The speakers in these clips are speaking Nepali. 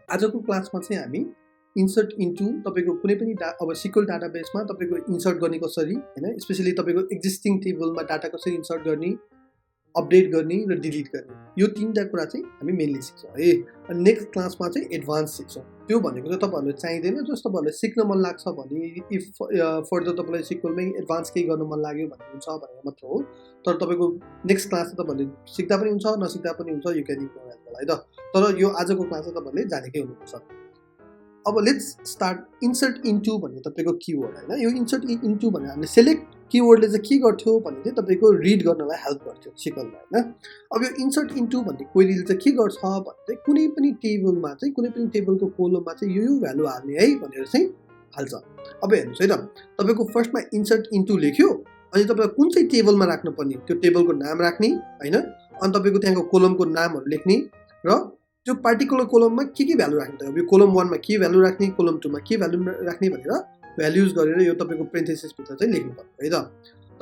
आजको क्लासमा चाहिँ हामी इन्सर्ट इन्टु तपाईको कुनै पनि अब SQL डाटाबेसमा तपाईको इन्सर्ट गर्ने कसरी हैन स्पेशली तपाईको एक्जिस्टिङ टेबलमा डाटा कसरी इन्सर्ट गर्ने अपडेट गर्ने र डिलिट गर्ने यो तीनटा कुरा चाहिँ हामी मेनली सिक्छौँ है। अनि नेक्स्ट क्लासमा चाहिँ एडभान्स सिक्छौँ। त्यो भनेको चाहिँ तपाईहरुलाई चाहिदैन जस्तो तपाईहरुलाई सिक्न मन लाग्छ भने इफ फर्दर तपाईलाई SQLमै एडभान्स केही गर्न मन लाग्यो भने हुन्छ भनेर मात्र हो। तर तपाईको नेक्स्ट क्लास चाहिँ तपाईहरुले सिक्दा पनि हुन्छ नसिक्दा पनि हुन्छ you can ignore as well है त। तर यो आजको क्लास चाहिँ तपाईहरुले जानेकै हुनुपर्छ। अब लेट्स स्टार्ट इन्सर्ट इन्टु भन्ने तपाईको कीवर्ड हैन। यो इन्सर्ट इन्टु भनेर हामीले सेलेक्ट कीवर्डले चाहिँ के गर्थ्यो भने चाहिँ तपाईको रिड गर्नलाई हेल्प गर्थ्यो SQLमा हैन। अब यो इन्सर्ट इन्टु भन्ने क्वेरीले चाहिँ के गर्छ भने चाहिँ कुनै पनि टेबलमा चाहिँ कुनै पनि टेबलको कोलममा चाहिँ यो भ्यालु हाल्ने है भनेर चाहिँ हाल्छ। अब हेर्नुस् है त तपाईको फर्स्टमा इन्सर्ट इन्टु लेख्यो अनि तपाईले कुन चाहिँ टेबलमा राख्नु पर्ने त्यो टेबलको नाम राख्ने हैन। अनि तपाईको त्यहाँको कोलमको नामहरु लेख्ने र त्यो पार्टिकुलर कोलममा के भ्यालु राख्ने त अब यो कोलम 1 मा के भ्यालु राख्ने कोलम 2 मा के भ्यालु राख्ने भनेर भ्यालुज गरेर यो तपाईको पेरेन्थेसिस भित्र चाहिँ लेख्नु पर्छ है त।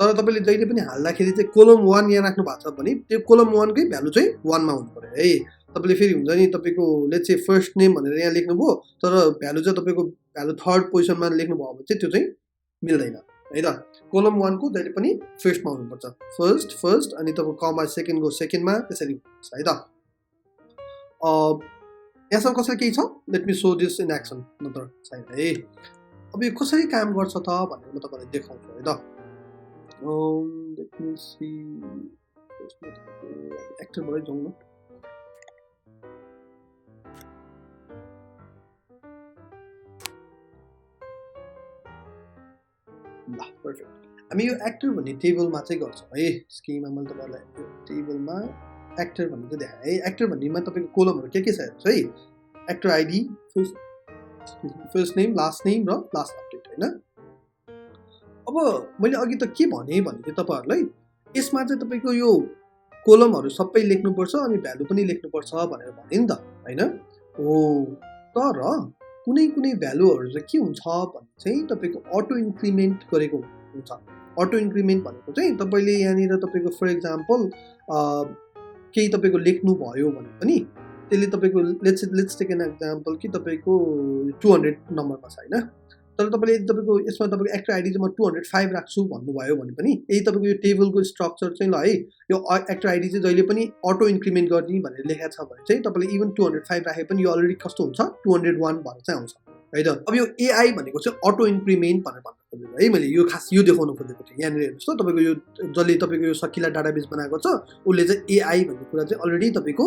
तर तपाईले जहिले पनि हाल्दाखेरि चाहिँ कोलम 1 यहाँ राख्नु भएको छ भने त्यो कोलम 1 कै भ्यालु चाहिँ 1 मा हुनु पर्यो है। तपाईले फेरि हुन्छ नि तपाईको लेट्स से फर्स्ट नेम भनेर यहाँ लेख्नुभयो तर भ्यालु चाहिँ तपाईको भ्यालु थर्ड पोजिसनमा लेख्नु भयो भने चाहिँ त्यो चाहिँ मिल्दैन है त। कोलम 1 को जहिले पनि फर्स्टमा हुनुपर्छ फर्स्ट अनि तपाईको कमा सेकेन्ड को सेकेन्डमा त्यसरी हुन्छ है त। यहाँसम्म कसरी केही छ let me so this in action नत्र छैन है। अब यो कसरी काम गर्छ त भनेर म तपाईलाई देखाउँछु है त। लेट मी सी एक्टरबाटै जाउँ न। ल पर्फेक्ट हामी यो एक्टर भन्ने टेबलमा चाहिँ गर्छौँ है। स्किममा मैले तपाईलाई यो टेबलमा एक्टर भन्ने चाहिँ देखाएँ है। एक्टर भन्नेमा तपाईको कोलमहरु के छ हेर्नुस् है। Actor ID first name last name र लास्ट अपडेट हैन। अब मैले अघि त के भने चाहिँ तपाईहरुलाई यसमा चाहिँ तपाईको यो कोलमहरु सबै लेख्नुपर्छ अनि भ्यालु पनि लेख्नुपर्छ भनेर भने नि त हैन। हो तर कुनै भ्यालुहरु चाहिँ के हुन्छ भने चाहिँ तपाईको अटो इन्क्रिमेन्ट गरेको हुन्छ। अटो इन्क्रिमेन्ट भनेको चाहिँ तपाईले यहाँनिर तपाईको फर एक्जाम्पल केही तपाईको लेख्नु भयो भने पनि त्यसले तपाईको लेट्स टेक एन एक्जाम्पल कि तपाईको 200 नम्बरमा छ हैन। तर तपाईले तपाईको यसमा तपाईको एक्टर आइडी चाहिँ म 205 राख्छु भन्नुभयो भने पनि यही तपाईको यो टेबलको स्ट्रक्चर चाहिँ ल है यो एक्टर आइडी चाहिँ जहिले पनि अटो इन्क्रिमेन्ट गर्ने भनेर लेखेको छ भने चाहिँ तपाईले इभन 205 राखे पनि यो अलरेडी कस्तो हुन्छ 201 भएर चाहिँ आउँछ है त। अब यो एआई भनेको चाहिँ अटो इन्क्रिमेन्ट भनेर भन्न खोजेको है मैले यो खास यो देखाउन खोजेको थिएँ। यहाँनिर हेर्नुस् त तपाईको यो जसले तपाईको यो सकिला डाटाबेस बनाएको छ उसले चाहिँ एआई भन्ने कुरा चाहिँ अलरेडी तपाईको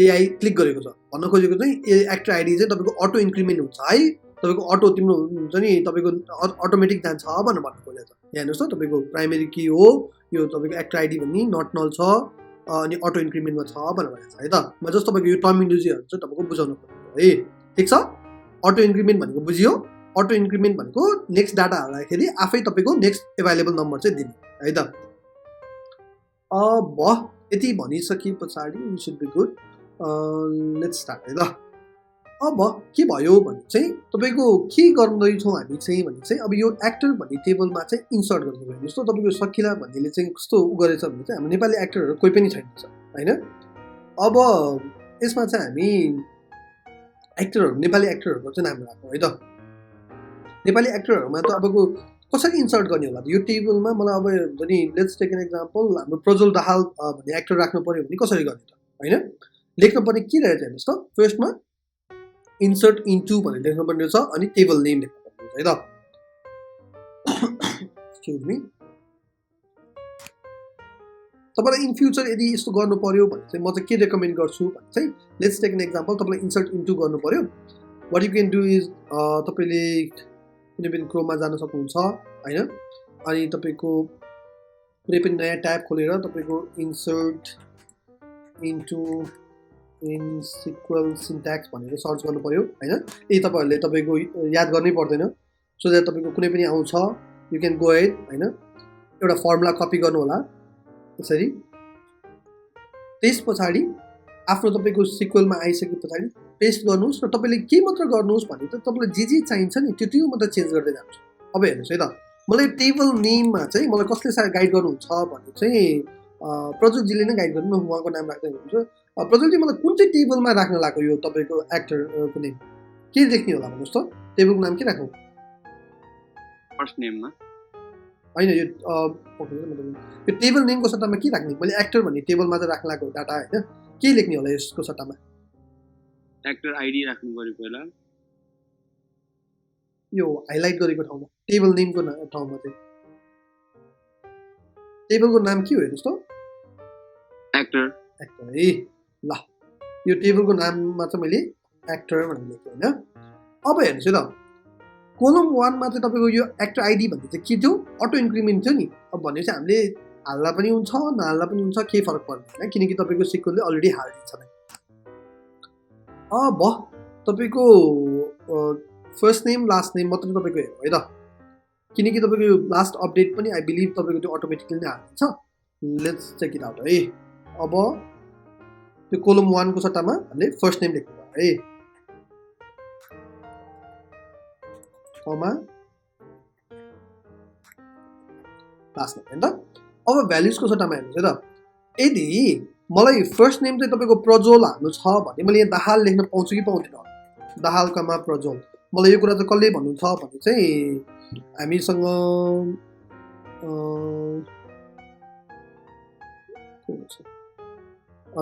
एआई क्लिक गरेको छ। भन्न खोजेको चाहिँ एक्टर आइडी चाहिँ तपाईको अटो इन्क्रिमेन्ट हुन्छ है तपाईको अटो तिम्रो हुन्छ नि तपाईको अटोमेटिक जान्छ भनेर भन्न खोजेको छ। यहाँ हेर्नुस् त तपाईको प्राइमेरी की हो यो तपाईको एक्टर आइडी भन्ने नट नल छ अनि अटो इन्क्रिमेन्टमा छ भनेर भनेको छ है त। म जस्ट तपाईको यो टर्मिनोलोजीहरु चाहिँ तपाईको बुझाउन खोजेको है। ठीक छ अटो इन्क्रिमेन्ट भनेको बुझियो। अटो इन्क्रिमेन्ट भनेको नेक्स्ट डाटा हाल्दाखेरि आफै तपाईको नेक्स्ट अवेलेबल नम्बर चाहिँ दिने है त। अब यति भनिसके पछाडी you should be good. Let's start है त। अब के भयो भने चाहिँ तपाईको के गर्दैछौँ हामी चाहिँ भने चाहिँ अब यो एक्टर भन्ने टेबलमा चाहिँ इन्सर्ट गर्दै गयो। जस्तो तपाईको सकिला भन्नेले चाहिँ कस्तो गरेछ भने चाहिँ हाम्रो नेपाली एक्टरहरु कोही पनि छैन हैन। अब यसमा चाहिँ हामी एक्टरहरु नेपाली एक्टरहरुको चाहिँ नाम राखौँ है त। नेपाली एक्टरहरुमा त अबको कसरी इन्सर्ट गर्ने होला यो टेबलमा मलाई अब जनि लेट्स टेक एन एक्जाम्पल हाम्रो प्रज्वल दाहाल भन्ने एक्टर राख्नु पर्यो भने कसरी गर्ने त हैन। लेख्नु पर्ने के रहेछ हेर्नुस् त फर्स्टमा इन्सर्ट इन्टु भनेर लेख्नु पर्ने छ अनि टेबल नेम लेख्नु पर्ने है त। एक्सक्युज मी तपाईलाई इन फ्युचर यदि यस्तो गर्नु पर्यो भने चाहिँ म चाहिँ के रेकमेन्ड गर्छु भने चाहिँ लेट्स टेक एन एक्जाम्पल तपाईलाई इन्सर्ट इन्टु गर्नु पर्यो what you can do is तपाईले कुनै पनि क्रोममा जान सक्नुहुन्छ हैन। अनि तपाईको कुनै पनि नयाँ ट्याब खोलेर तपाईको insert into in SQL syntax भनेर सर्च गर्नु पर्यो हैन। यही तपाईहरुले तपाईको याद गर्नै पर्दैन सो दैट तपाईको कुनै पनि आउँछ यु क्यान गो एहेड हैन। एउटा फर्मुला कपी गर्नु होला यसरी। त्यस पछाडी आफ्नो तपाईको SQL मा आइसके पछाडी पेस्ट गर्नुस् र तपाईले के मात्र गर्नुस् भने त तपाईलाई जे चाहिन्छ नि त्यो मात्र चेन्ज गर्दै जानुस्। अब हेर्नुस् है त मलाई टेबल नेममा चाहिँ मलाई कसले गाइड गर्नुहुन्छ भने चाहिँ प्रज्वलजीले नै गाइड गर्नु न उहाँको नाम राख्दै हुनुहुन्छ प्रज्वलजी मलाई कुन चाहिँ टेबलमा राख्न लाग्यो यो तपाईँको एक्टरको नेम के लेख्ने होला भन्नुहोस् त टेबलको नाम के राखौँ फर्स्ट नेममा होइन यो टेबल नेमको सट्टामा के राख्ने मैले एक्टर भन्ने टेबलमा चाहिँ राख्न लागेको डाटा होइन के लेख्ने होला यसको सट्टामा एक्टर आइडी राख्नु पर्यो पहिला यो हाइलाइट गरेको ठाउँमा टेबल नेमको ठाउँमा चाहिँ टेबलको नाम के हो हेर्नुहोस् त एक्टर ए ल यो टेबलको नाममा चाहिँ मैले एक्टर भनेर लेखेँ होइन अब हेर्नुहोस् है त कोलम 1 मा चाहिँ तपाईँको यो एक्टर आइडी भन्ने चाहिँ के थियो अटो इन्क्रिमेन्ट थियो नि अब भनेपछि हामीले हाल्दा पनि हुन्छ नहाल्दा पनि हुन्छ केही फरक पर्दैन होइन किनकि तपाईँको सिक्वेलले अलरेडी हालिदिन्छ नै अब तपाईँको फर्स्ट नेम लास्ट नेम मात्रै तपाईँको हेर्नु है त किनकि तपाईँको यो लास्ट अपडेट पनि आई बिलिभ तपाईँको त्यो अटोमेटिकली नै हालिदिन्छ लेट्स चेक इट आउट है अब त्यो कोलम 1 को सट्टामा हामीले फर्स्ट नेम लेख्नु भयो है कमा लास्ट नेम हैन त अब भ्याल्युजको सट्टामा हेर्नुहोस् है त यदि मलाई फर्स्ट नेम चाहिँ तपाईँको प्रज्वल हाल्नु छ भने मैले यहाँ दाहाल लेख्न पाउँछु कि पाउँदिनँ दाहाल कमा प्रज्वल मलाई यो कुरा चाहिँ कसले भन्नु छ भने चाहिँ हामीसँग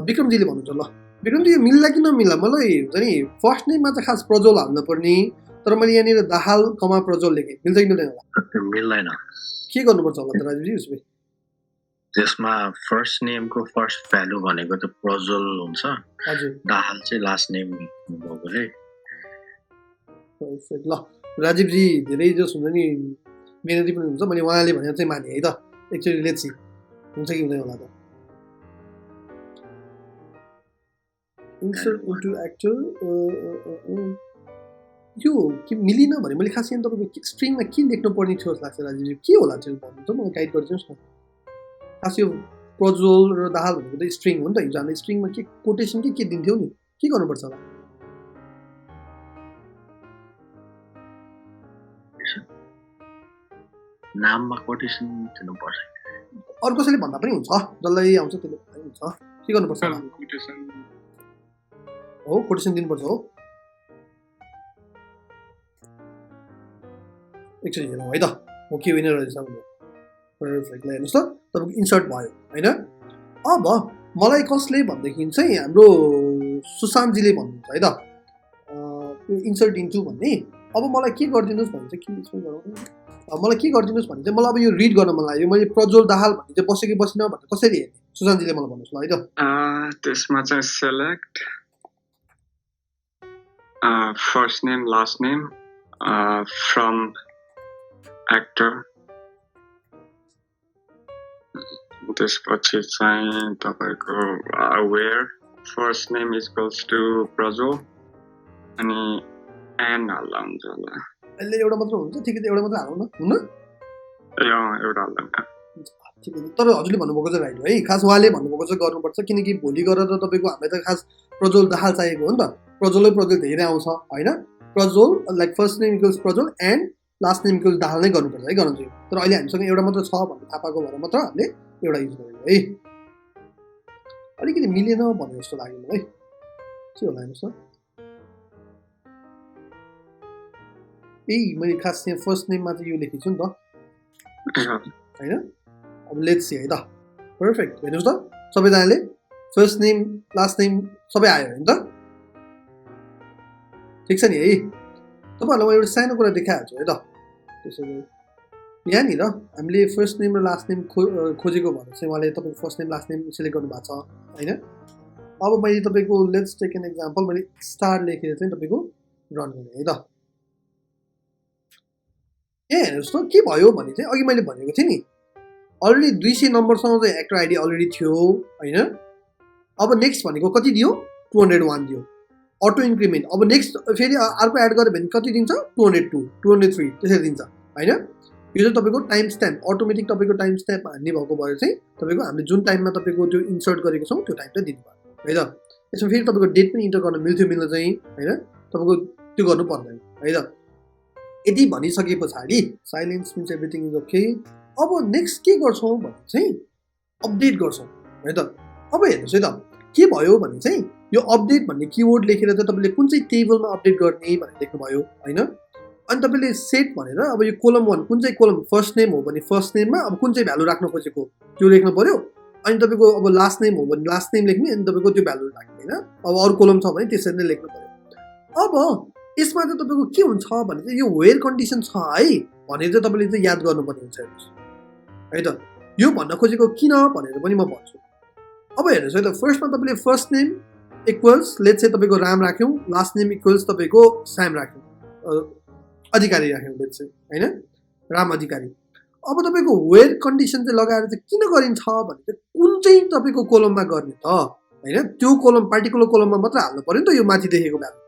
विक्रमजीले भन्नुहुन्छ ल विक्रमजी यो मिल्ला कि नमिल्ला मलाई हुन्छ नि फर्स्ट नेममा चाहिँ खास प्रज्वल हाल्नु पर्ने तर मैले यहाँनिर दाहाल कमा प्रज्वल लेखेँ मिल्छ कि मिल्दैन होला मिल्दैन के गर्नुपर्छ होला त राजुजी उसमा त्यसमा फर्स्ट नेमको फर्स्ट भ्यालु भनेको त प्रज्वल हुन्छ हजुर दाहाल चाहिँ लास्ट नेम भएकोले पर्फेक्ट ल राजीवजी धेरै जस हुन्छ नि मेहनती पनि हुन्छ मैले उहाँले भनेर चाहिँ माने है त एक्चुअली लेट्स सी हुन्छ कि हुँदैन होला त इन्सर्ट इन्टु एक्टर यो के मिलेन भने मैले खास यहाँ तपाईँको स्ट्रिङमा के लेख्नु पर्ने थियो जस्तो लाग्छ राजीवजी के होला चाहिँ भन्नुहुन्छ मलाई गाइड गरिदिनुहोस् न खास यो प्रज्वल र दाहाल भनेको त स्ट्रिङ हो नि त हिजो हामीले स्ट्रिङमा के कोटेसन के दिन्थ्यौ नि के गर्नुपर्छ होला नाममा कोटेसन दिनुपर्छ अरू कसैले भन्दा पनि हुन्छ जसलाई आउँछ त्यसले पनि हुन्छ के गर्नुपर्छ कोटेसन हो कोटेसन दिनुपर्छ हो एकचोटि हेरौँ है त हो के विनर रहेछ भने पर्फेक्ट ल हेर्नुहोस् त तपाईँको इन्सर्ट भयो होइन अब मलाई कसले भनेदेखि चाहिँ हाम्रो सुशान्तजीले भन्नुहुन्छ है त यो इन्सर्ट इन्टु भन्ने अब मलाई के गरिदिनुहोस् भने चाहिँ के गरौँ मलाई के गरिदिनुहोस् भने चाहिँ मलाई अब यो रिड गर्न मन लाग्यो मैले प्रज्वल दाहाल भन्ने चाहिँ बसेँ कि बसिनँ भनेर कसरी हेर्ने सुशान्तजीले मलाई भन्नुहोस् ल है त त्यसमा चाहिँ select first name last name from actor त्यसपछि चाहिँ तपाईँको where first name equals to Prajwal अनि एन हाल्दा हुन्छ होला यसले एउटा मात्र हुन्छ ठिकै छ एउटा मात्र हालौँ न हुन्न एउटा हाल्दा ठिकै छ तर हजुरले भन्नुभएको चाहिँ राइट हो है खास उहाँले भन्नुभएको चाहिँ गर्नुपर्छ किनकि भोलि गएर त तपाईँको हामीलाई त खास प्रज्वल दाहाल चाहिएको हो नि त प्रज्वलै प्रज्वल धेरै आउँछ होइन Prajwal like first name equals Prajwal and last name equals Dahal नै गर्नुपर्छ है गर्नु चाहिँ तर अहिले हामीसँग एउटा मात्र छ भन्ने थाहा पाएको भएर मात्र हामीले एउटा युज गरेको है अलिकति मिलेन भने जस्तो लाग्यो मलाई के होला हेर्नुहोस् न मैले खास यहाँ फर्स्ट नेममा चाहिँ यो लेखेको छु नि त होइन अब लेट्स सी है त पर्फेक्ट हेर्नुहोस् त सबैजनाले फर्स्ट नेम लास्ट नेम सबै आयो होइन त ठिक छ नि है तपाईँहरूलाई म एउटा सानो कुरा देखाइहाल्छु है त त्यसैले यहाँनिर हामीले फर्स्ट नेम र लास्ट नेम खोजेको भएर चाहिँ उहाँले तपाईँको first name last name select गर्नुभएको छ होइन अब मैले तपाईँको लेट्स टेक एन एक्जाम्पल मैले स्टार लेखेर चाहिँ तपाईँको रन गर्ने है त हेर्नुहोस् त के भयो भने चाहिँ अघि मैले भनेको थिएँ नि अलरेडी 200 नम्बरसँग चाहिँ एक्टर आइडी अलरेडी थियो होइन अब नेक्स्ट भनेको कति दियो 201 दियो अटो इन्क्रिमेन्ट अब नेक्स्ट फेरि अर्को एड गऱ्यो भने कति दिन्छ 202 203 त्यसरी दिन्छ होइन यो चाहिँ तपाईँको टाइम स्ट्याम्प अटोमेटिक तपाईँको टाइम स्ट्याम्प हान्ने भएको भएर चाहिँ तपाईँको हामीले जुन टाइममा तपाईँको त्यो इन्सर्ट गरेको छौँ त्यो टाइम चाहिँ दिनुभयो है त यसमा फेरि तपाईँको डेट पनि इन्टर गर्न मिल्थ्यो मिल्न चाहिँ होइन तपाईँको त्यो गर्नु पर्दैन है त यदि भनिसके पछाडि silence means everything is okay अब नेक्स्ट के गर्छौँ भने चाहिँ अपडेट गर्छौँ है त। अब हेर्नुहोस् है त के भयो भने चाहिँ यो अपडेट भन्ने किवर्ड लेखेर चाहिँ तपाईँले कुन चाहिँ टेबलमा अपडेट गर्ने भनेर लेख्नुभयो होइन। अनि तपाईँले सेट भनेर अब यो कोलम 1 कुन चाहिँ कोलम फर्स्ट नेम हो भने फर्स्ट नेममा अब कुन चाहिँ भ्यालु राख्नु खोजेको त्यो लेख्नु पर्यो। अनि तपाईँको अब लास्ट नेम हो भने लास्ट नेम लेख्ने अनि तपाईँको त्यो भ्यालु राख्ने होइन। अब अरू कोलम छ भने त्यसरी नै लेख्नु पर्यो। अब यसमा चाहिँ तपाईँको के हुन्छ भने चाहिँ यो वेयर कन्डिसन छ है भनेर चाहिँ तपाईँले चाहिँ याद गर्नुपर्ने हुन्छ है त। यो भन्न खोजेको किन भनेर पनि म भन्छु। अब हेर्नुहोस् है त फर्स्टमा तपाईँले फर्स्ट नेम इक्वल्स लेट्स चाहिँ तपाईँको राम राख्यौँ, लास्ट नेम इक्वल्स तपाईँको स्याम राख्यौँ, अधिकारी राख्यौँ लेट्स चाहिँ होइन, राम अधिकारी। अब तपाईँको वेयर कन्डिसन चाहिँ लगाएर चाहिँ किन गरिन्छ भने चाहिँ कुन चाहिँ तपाईँको कोलममा गर्ने त होइन, त्यो कोलम पार्टिकुलर कोलममा मात्र हाल्नु पऱ्यो नि त। यो माथि देखेको value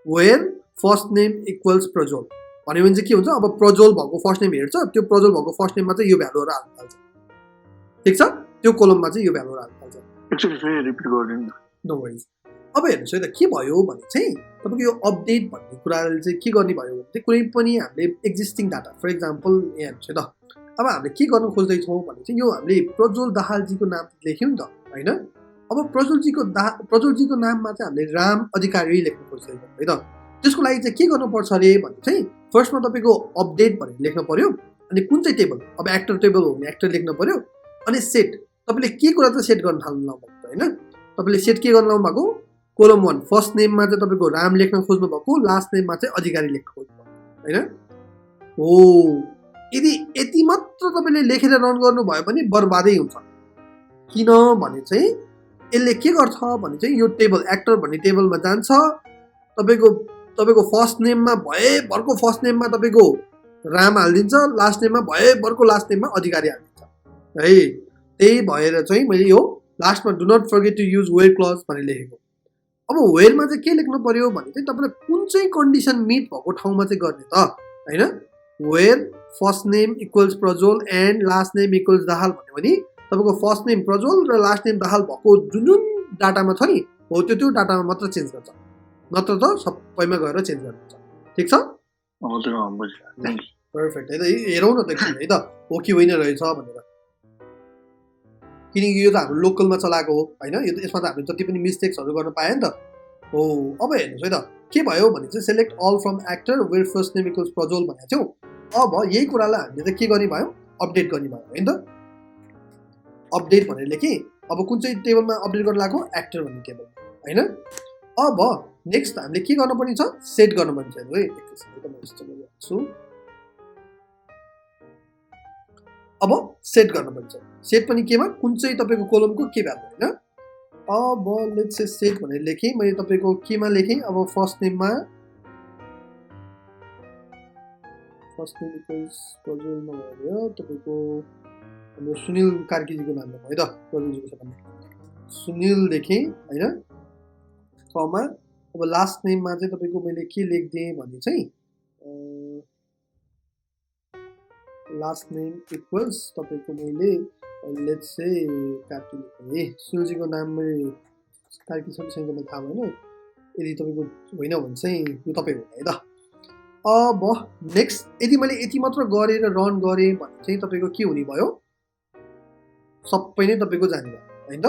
where first name equals Prajwal भन्यो भने चाहिँ के हुन्छ, अब प्रज्वल भएको फर्स्ट नेम हेर्छ, त्यो प्रज्वल भएको फर्स्ट नेममा चाहिँ यो भ्यालुहरू हाल्नु थाल्छ, ठिक छ। त्यो कोलममा चाहिँ यो भ्यालुहरू हाल्नु थाल्छ। No worries. अब हेर्नुहोस् है त के भयो भने चाहिँ तपाईँको यो अपडेट भन्ने कुराले चाहिँ के गर्ने भयो भने चाहिँ कुनै पनि हामीले एक्जिस्टिङ डाटा फर इक्जाम्पल यहाँ हेर्नुहोस् है त अब हामीले के गर्न खोज्दैछौँ भने चाहिँ यो हामीले प्रज्वल दाहालजीको नाम लेख्यौँ नि त होइन। अब प्रज्वलजीको नाममा चाहिँ हामीले राम अधिकारी लेख्न खोज्दैछौँ है त। त्यसको लागि चाहिँ के गर्नुपर्छ अरे भने चाहिँ फर्स्टमा तपाईँको अपडेट भनेर लेख्नु पऱ्यो। अनि कुन चाहिँ टेबल, अब एक्टर टेबल हो भने एक्टर लेख्नु पऱ्यो। अनि सेट तपाईँले के कुरा चाहिँ सेट गर्न थाल्नु भएको होइन, तपाईँले सेट के गर्न लाउनु भएको कोलम 1 फर्स्ट नेममा चाहिँ तपाईँको राम लेख्न खोज्नु भएको, लास्ट नेममा चाहिँ अधिकारी लेख्न खोज्नु भएको होइन। हो यदि यति मात्र तपाईँले लेखेर रन गर्नुभयो भने बर्बादै हुन्छ। किनभने चाहिँ यसले के गर्छ भने चाहिँ यो टेबल एक्टर भन्ने टेबलमा जान्छ, तपाईँको फर्स्ट नेममा भएभरको फर्स्ट नेममा तपाईँको राम हालिदिन्छ, लास्ट नेममा भएभरको लास्ट नेममा अधिकारी हालिदिन्छ है। त्यही भएर चाहिँ मैले यो लास्टमा do not forget to use where clause भनेर लेखेको। अब वेयरमा चाहिँ के लेख्नु पर्यो भने चाहिँ तपाईँले कुन चाहिँ कन्डिसन मिट भएको ठाउँमा चाहिँ गर्ने त होइन। Where first name equals Prajwal and last name equals Dahal भन्यो भने तपाईँको फर्स्ट नेम प्रज्वल र लास्ट नेम दाहाल भएको जुन जुन डाटामा छ नि हो त्यो डाटामा मात्र चेन्ज गर्छ, नत्र त सबैमा गएर चेन्ज गर्नुहुन्छ, ठिक छ। पर्फेक्ट है त। हेरौँ न त है त हो कि होइन रहेछ भनेर, किनकि यो त हाम्रो लोकलमा चलाएको हो होइन। यो यसमा त हामीले जति पनि मिस्टेक्सहरू गर्न पायो नि त हो। अब हेर्नुहोस् है त के भयो भने चाहिँ select all from actor where first name equals Prajwal भनेको थियौँ। अब यही कुरालाई हामीले चाहिँ के गर्ने भयो, अपडेट गर्ने भयो होइन त। अपडेट भनेर लेखेँ। अब कुन चाहिँ टेबलमा अपडेट गर्न लाग्यो, एक्टर भन्ने टेबलमा होइन। अब नेक्स्ट हामीले के गर्नुपर्ने छ, सेट गर्नुपर्ने छ है। अब सेट गर्नुपर्ने छ। सेट पनि केमा, कुन चाहिँ तपाईँको कोलमको के भ्यालु होइन। अब लेट्स से सेट भनेर लेखेँ मैले, तपाईँको केमा लेखेँ, अब फर्स्ट नेममा फर्स्ट नेम इक्वल्स प्रज्वल नभएर तपाईँको हाम्रो सुनिल कार्कीजीको नाम लेख्नु है त, प्रज्वलजीको नाम सुनिल लेखेँ होइन कमा। अब लास्ट नेममा चाहिँ तपाईँको मैले के लेखिदिएँ भने चाहिँ लास्ट नेम इक्वल्स तपाईँको मैले लेट्स से कार्की लेखेँ। सुनिलजीको नाम मैले कार्की छैन मलाई थाहा भएन, यदि तपाईँको होइन भने चाहिँ यो तपाईँ होइन है त। अब नेक्स्ट यदि मैले यति मात्र गरेर रन गरेँ भने चाहिँ तपाईँको के हुने भयो, सबै नै तपाईँको जाने भयो होइन त।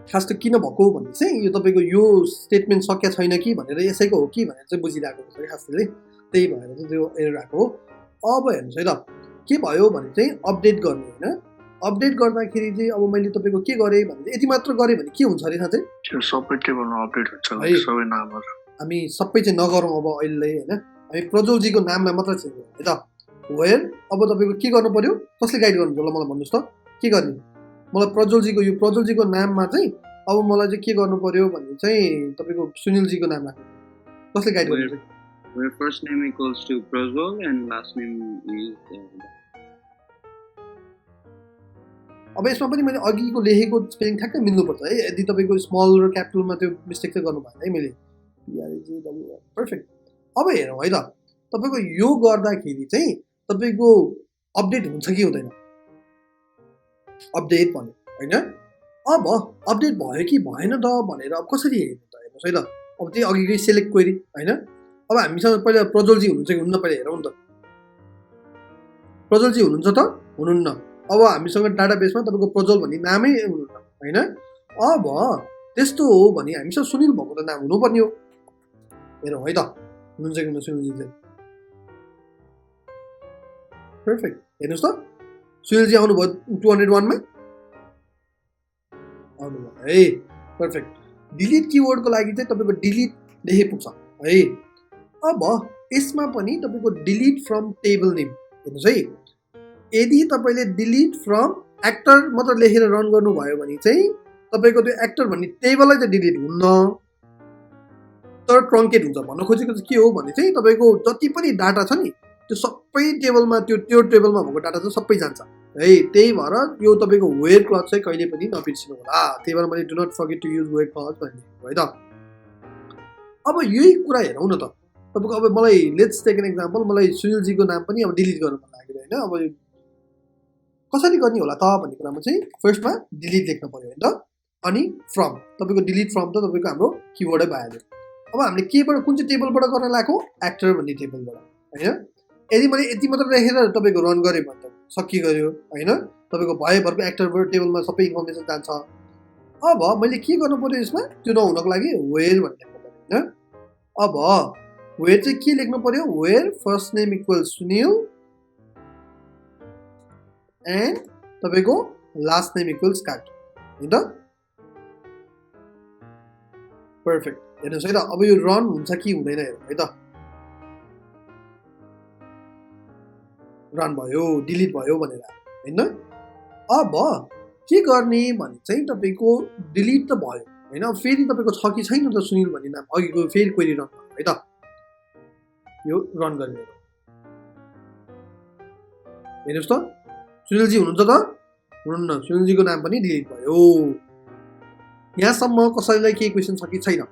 खास त किन भएको भने चाहिँ यो तपाईँको यो स्टेटमेन्ट सकिया छैन कि भनेर यसैको हो कि भनेर चाहिँ बुझिरहेको हुन्छ कि खासले, त्यही भएर चाहिँ त्यो एरर आएको हो। अब हेर्नुहोस् है त के भयो भने चाहिँ अपडेट गर्ने होइन। अपडेट गर्दाखेरि चाहिँ अब मैले तपाईँको के गरेँ भने चाहिँ यति मात्र गरेँ भने के हुन्छ अरे साँच्चै सबै टेबलमा अपडेट हुन्छ सबै नामहरू। हामी सबै चाहिँ नगरौँ अब अहिले होइन, हामी प्रज्वलजीको नामलाई मात्र चेन्ज गरौँ है त। वेयर अब तपाईँको के गर्नु पर्यो, कसले गाइड गर्नुहुन्छ होला मलाई भन्नुहोस् त के गर्ने। मलाई प्रज्वलजीको नाममा चाहिँ अब मलाई चाहिँ के गर्नु पर्यो भने चाहिँ तपाईँको सुनिलजीको नाम राख्नु, कसले गाइड गर्नुहुन्छ। Where first name equals to Prajwal and last name is अब यसमा पनि मैले अघिको लेखेको स्पेलिङ ठ्याक्कै मिल्नुपर्छ है। यदि तपाईँको स्मल र क्यापिटलमा त्यो मिस्टेक चाहिँ गर्नु भएन है मैले। पर्फेक्ट। अब हेरौँ है त तपाईँको यो गर्दाखेरि चाहिँ तपाईँको अपडेट हुन्छ कि हुँदैन, अपडेट भन्यो होइन। अब अपडेट भयो कि भएन त भनेर अब कसरी हेर्नु त, हेर्नुहोस् है त। अब त्यही अघिकै सेलेक्ट क्वेरी होइन। अब हामीसँग पहिला प्रज्वलजी हुनुहुन्छ कि हुन्न पहिला हेरौँ नि त। प्रज्वलजी हुनुहुन्छ त हुनुहुन्न अब हामीसँग डाटाबेसमा तपाईँको प्रज्वल भन्ने नामै हुनुहुन्न होइन अब त्यस्तो हो भने हामीसँग सुनिल भएको त नाम हुनुपर्ने हो हेरौँ है त हुनुहुन्छ कि हुन्न सुनिलजी चाहिँ पर्फेक्ट हेर्नुहोस् त सुनिलजी आउनुभयो 201 मा आउनुभयो है पर्फेक्ट डिलिट किवर्डको लागि चाहिँ तपाईँको डिलिट लेखे पुग्छ है अब यसमा पनि तपाईँको डिलिट फ्रम टेबल नेम हेर्नुहोस् है यदि तपाईँले डिलिट फ्रम एक्टर मात्र लेखेर रन गर्नुभयो भने चाहिँ तपाईँको त्यो एक्टर भन्ने टेबललाई चाहिँ डिलिट हुन्न तर ट्रङ्केट हुन्छ भन्न खोजेको चाहिँ के हो भने चाहिँ तपाईँको जति पनि डाटा छ नि त्यो सबै टेबलमा त्यो टेबलमा भएको डाटा चाहिँ सबै जान्छ है त्यही भएर यो तपाईँको वेयर क्लज चाहिँ कहिले पनि नबिर्सिनु होला त्यही भएर मैले do not forget to use where clause भनेको है त अब यही कुरा हेरौँ न त तपाईँको अब मलाई लेट्स टेक एन एक्जाम्पल मलाई सुनिलजीको नाम पनि अब डिलिट गर्नु मन लाग्यो होइन अब कसरी गर्ने होला त भन्ने कुरामा चाहिँ फर्स्टमा डिलिट लेख्नु पर्यो होइन त अनि फ्रम तपाईँको डिलिट फ्रम त तपाईँको हाम्रो किवर्डै भइहाल्यो अब हामीले केबाट कुन चाहिँ टेबलबाट गर्न लगाएको एक्टर भन्ने टेबलबाट होइन यदि मैले यति मात्र लेखेर तपाईँको रन गरेँ भने त सकिगयो होइन तपाईँको भएभरको एक्टर टेबलमा सबै इन्फर्मेसन जान्छ अब मैले के गर्नु पर्यो यसमा त्यो नहुनको लागि वेयर भन्ने लेख्नु पर्यो होइन अब वेयर चाहिँ के लेख्नु पर्यो where first name equals Sunil and तपाईँको लास्ट नेम इक्वल्स काट होइन त पर्फेक्ट हेर्नुहोस् है त अब यो रन हुन्छ कि हुँदैन हेरौँ है त रन भयो डिलिट भयो भनेर होइन अब के गर्ने भने चाहिँ तपाईँको डिलिट त भयो होइन फेरि तपाईँको छ कि छैन त सुनिल भन्ने नाम अघिको फेरि क्वेरी रन भयो है त यो रन गरेर हेर्नुहोस् त सुनिलजी हुनुहुन्छ त हुनुहुन्न सुनिलजीको नाम पनि डिलिट भयो यहाँसम्म कसैलाई केही क्वेसन छ कि छैन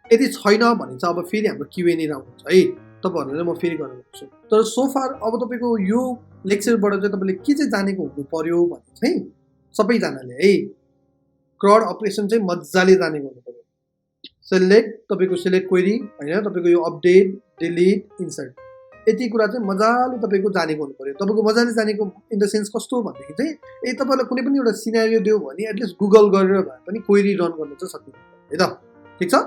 यदि छैन भने चाहिँ अब फेरि हाम्रो क्युएनए राउन्ड हुन्छ है तपाईँहरूलाई म फेरि गर्न सक्छु तर सोफार अब तपाईँको यो लेक्चरबाट चाहिँ तपाईँले के चाहिँ जानेको हुनु पर्यो भने चाहिँ सबैजनाले है क्रड अपरेसन चाहिँ मजाले जानेको हुनु पर्यो सेलेक्ट तपाईँको सेलेक्ट क्वेरी होइन तपाईँको यो अपडेट डिलिट इन्सर्ट यति कुरा चाहिँ मजाले तपाईँको जानेको हुनु पर्यो तपाईँको मजाले जानेको इन द सेन्स कस्तो भनेदेखि चाहिँ तपाईँलाई कुनै पनि एउटा सिनारियो दियो भने एटलिस्ट गुगल गरेर भए पनि क्वेरी रन गर्न चाहिँ सक्नुहुन्छ है त ठिक छ